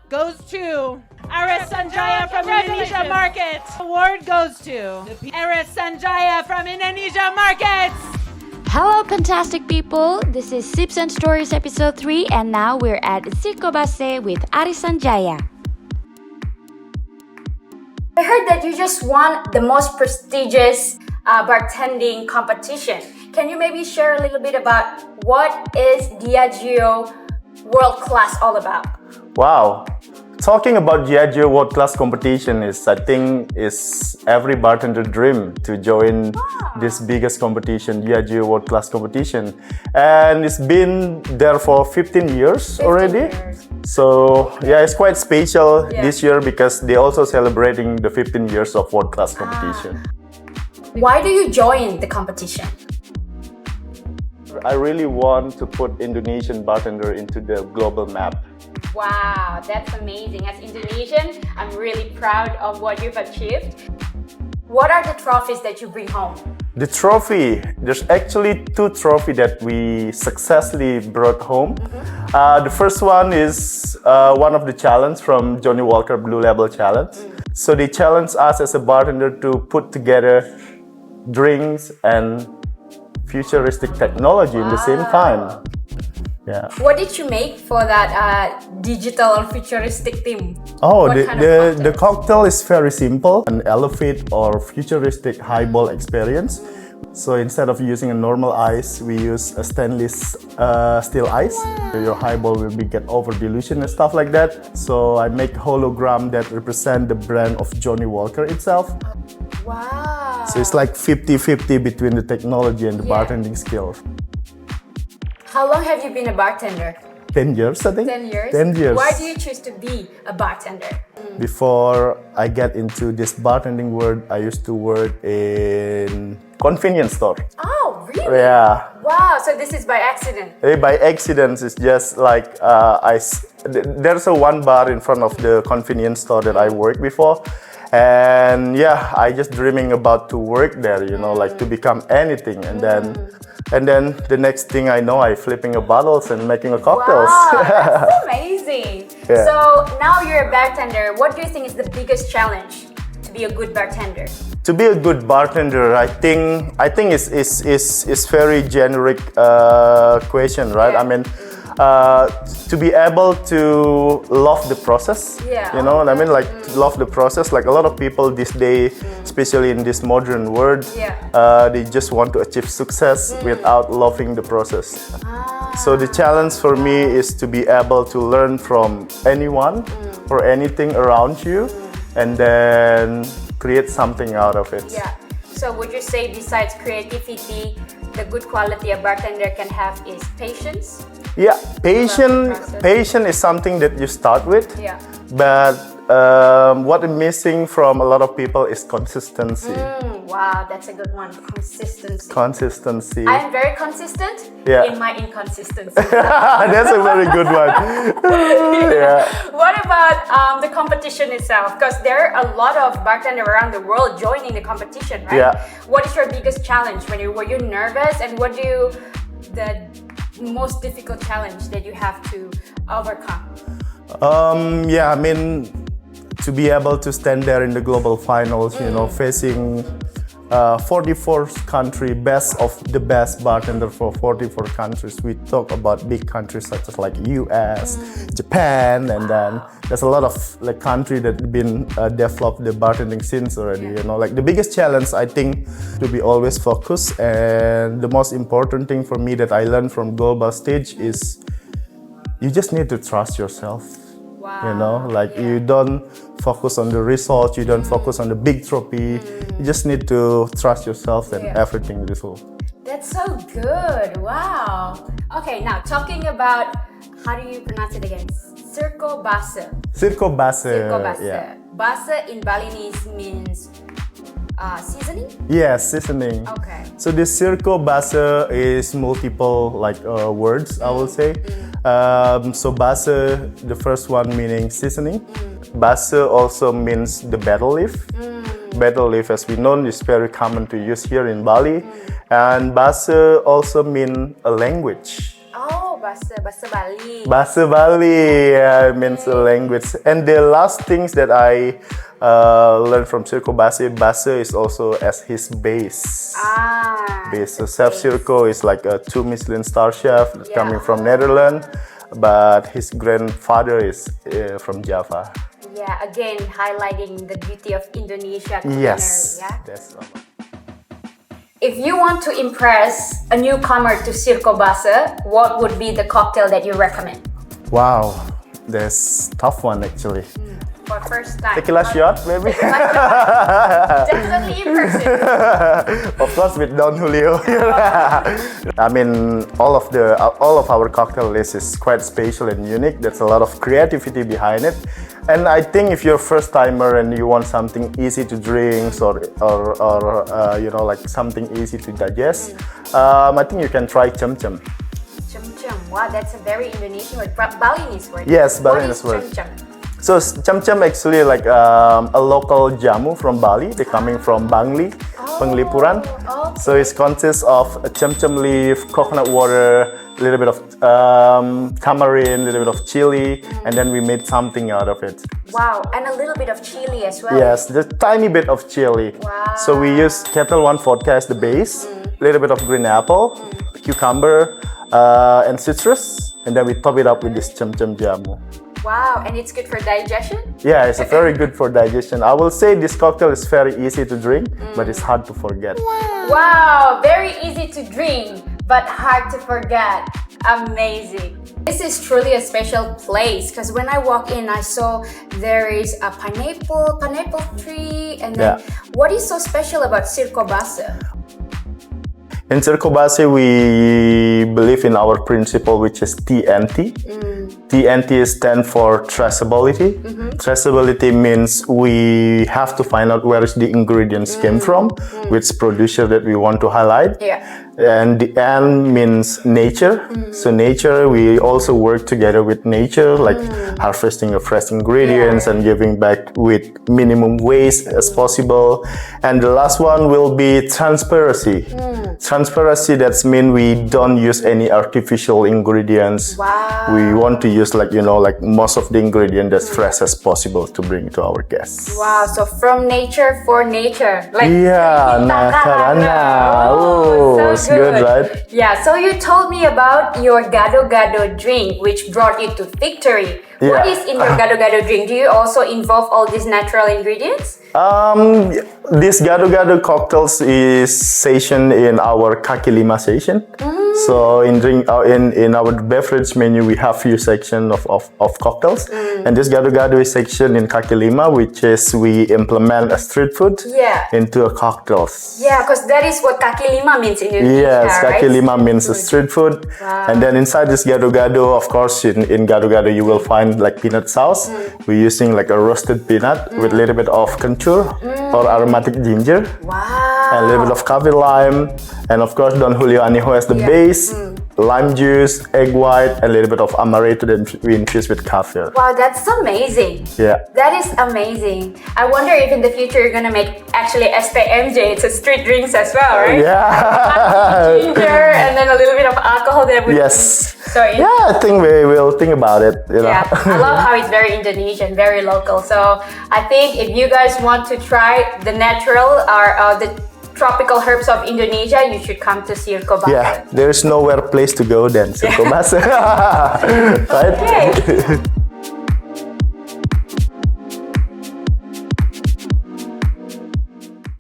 goes to Aris Sanjaya from Indonesia Markets. Award goes to Aris Sanjaya from Indonesia Markets. Hello, fantastic people. This is Sips and Stories episode 3, and now we're at Circo Base with Aris Sanjaya. I heard that you just won the most prestigious bartending competition. Can you maybe share a little bit about what is Diageo World Class all about? Wow. Talking about Diageo World Class competition I think is every bartender dream to join this biggest competition, Diageo World Class competition. And it's been there for 15 years already. So yeah, it's quite special this year because they're also celebrating the 15 years of World Class competition. Why do you join the competition? I really want to put Indonesian bartender into the global map. Wow, that's amazing. As Indonesian, I'm really proud of what you've achieved. What are the trophies that you bring home? The trophy, there's actually 2 trophies that we successfully brought home. The first one is one of the challenge from Johnny Walker Blue Label Challenge. So they challenged us as a bartender to put together drinks and futuristic technology in the same time. Yeah. What did you make for that digital or futuristic theme? Oh, the cocktail is very simple, an elevate or futuristic highball experience. So instead of using a normal ice, we use a stainless steel ice. Wow. Your highball will get over dilution and stuff like that. So I make hologram that represent the brand of Johnny Walker itself. Wow. So it's like 50-50 between the technology and the bartending skills. How long have you been a bartender? 10 years, I think. 10 years? 10 years. Why do you choose to be a bartender? Before I get into this bartending world, I used to work in convenience store. Oh, really? Yeah. Wow, so this is by accident? By accident, it's just like there's a one bar in front of the convenience store that I worked before. And yeah, I just dreaming about to work there, like to become anything. And then the next thing I know, I flipping a bottles and making a cocktails. Wow, that's amazing. Yeah. So now you're a bartender. What do you think is the biggest challenge to be a good bartender? To be a good bartender, I think it's very generic question, right? Yeah. I mean, to be able to love the process, you know what I mean? Like love the process. Like a lot of people this day, especially in this modern world, they just want to achieve success without loving the process. So the challenge for me is to be able to learn from anyone or anything around you, and then create something out of it. Yeah. So would you say besides creativity, the good quality a bartender can have is patience? Yeah, patience is something that you start with. Yeah. But what is missing from a lot of people is consistency. Wow, that's a good one. Consistency. I am very consistent in my inconsistency. That's a very good one. Yeah. What about the competition itself? Because there are a lot of bartenders around the world joining the competition, right? Yeah. What is your biggest challenge? Were you nervous? And the most difficult challenge that you have to overcome? Yeah, I mean, to be able to stand there in the global finals, facing 44 country, best of the best bartender for 44 countries. We talk about big countries such as like US, Japan, and then there's a lot of like country that been developed the bartending since already. Like the biggest challenge I think to be always focused, and the most important thing for me that I learned from global stage is you just need to trust yourself. Wow. You don't focus on the result, you don't focus on the big trophy. You just need to trust yourself and everything will. That's so good. Wow. Okay, now talking about, how do you pronounce it again? Circo Base. Circo Base. Circo Base. Yeah. Base in Balinese means seasoning? Yes, seasoning. Okay. So the Circo Base is multiple words, I will say. So Base, the first one meaning seasoning. Base also means the betel leaf. Betel leaf, as we know, is very common to use here in Bali. And Base also means a language. Oh, Bahasa Bali. Bahasa Bali means a language. And the last things that I learned from Circo Base is also as his base. Base. So Chef Circo is like a 2 Michelin star chef coming from Netherlands, but his grandfather is from Java. Yeah, again highlighting the beauty of Indonesia culinary. Yes. Yeah. That's If you want to impress a newcomer to Circo Base, what would be the cocktail that you recommend? wow. That's tough one actually. For first time. Tequila shot, maybe. Definitely impressive. Of course, with Don Julio. I mean, all of our cocktail list is quite special and unique. There's a lot of creativity behind it, and I think if you're a first timer and you want something easy to drink or like something easy to digest, I think you can try chum chum. Chum chum. Wow, that's a very Indonesian word. Balinese word. Yes, Balinese word. What is chum chum? So chum chum actually like a local jamu from Bali. They're coming from Bangli, Penglipuran. Okay. So it consists of a chum chum leaf, coconut water, a little bit of tamarind, a little bit of chili, and then we made something out of it. Wow, and a little bit of chili as well. Yes, just tiny bit of chili. Wow. So we use Ketel One vodka as the base, a little bit of green apple, cucumber, and citrus, and then we top it up with this chum chum jamu. Wow, and it's good for digestion? Yeah, it's very good for digestion. I will say this cocktail is very easy to drink, but it's hard to forget. Wow, very easy to drink, but hard to forget. Amazing. This is truly a special place because when I walk in, I saw there is a pineapple tree, and then what is so special about Circo Base? In Circo Base, we believe in our principle, which is TNT. TNT stands for traceability. Traceability means we have to find out where the ingredients came from, which producer that we want to highlight. Yeah. And the N means nature. So nature, we also work together with nature, like harvesting of fresh ingredients and giving back with minimum waste as possible. And the last one will be transparency. Transparency, that's mean we don't use any artificial ingredients. Wow. We want to use like most of the ingredient as fresh as possible to bring to our guests. Wow, so from nature for nature. Like Karana. Oh, so it's good, right? Yeah, so you told me about your gado-gado drink, which brought you to victory. What is in your gado-gado drink? Do you also involve all these natural ingredients? This gado-gado cocktails is session in our kaki lima session. So in our beverage menu, we have few sections of cocktails. And this gado-gado is section in kaki lima, which is we implement a street food into a cocktails. Yeah, because that is what kaki lima means in Indonesia, Yes, kaki right? lima means a street food. Wow. And then inside this gado-gado, of course, in gado-gado you will find like peanut sauce. We're using like a roasted peanut with a little bit of kencur or aromatic ginger. Wow. And a little bit of coffee lime. And of course, Don Julio Añejo as the base. Lime juice, egg white, and a little bit of amaretto that we infuse with kaffir. Wow, that's amazing. Yeah. That is amazing. I wonder if in the future you're gonna make actually STMJ. It's a street drinks as well, right? Yeah. Ginger and then a little bit of alcohol that would Yes. So I think we will think about it. Yeah, I love how it's very Indonesian, very local. So I think if you guys want to try the natural or the tropical herbs of Indonesia, you should come to Circo Base. Yeah, there's nowhere place to go then Circo Base. Right? Okay.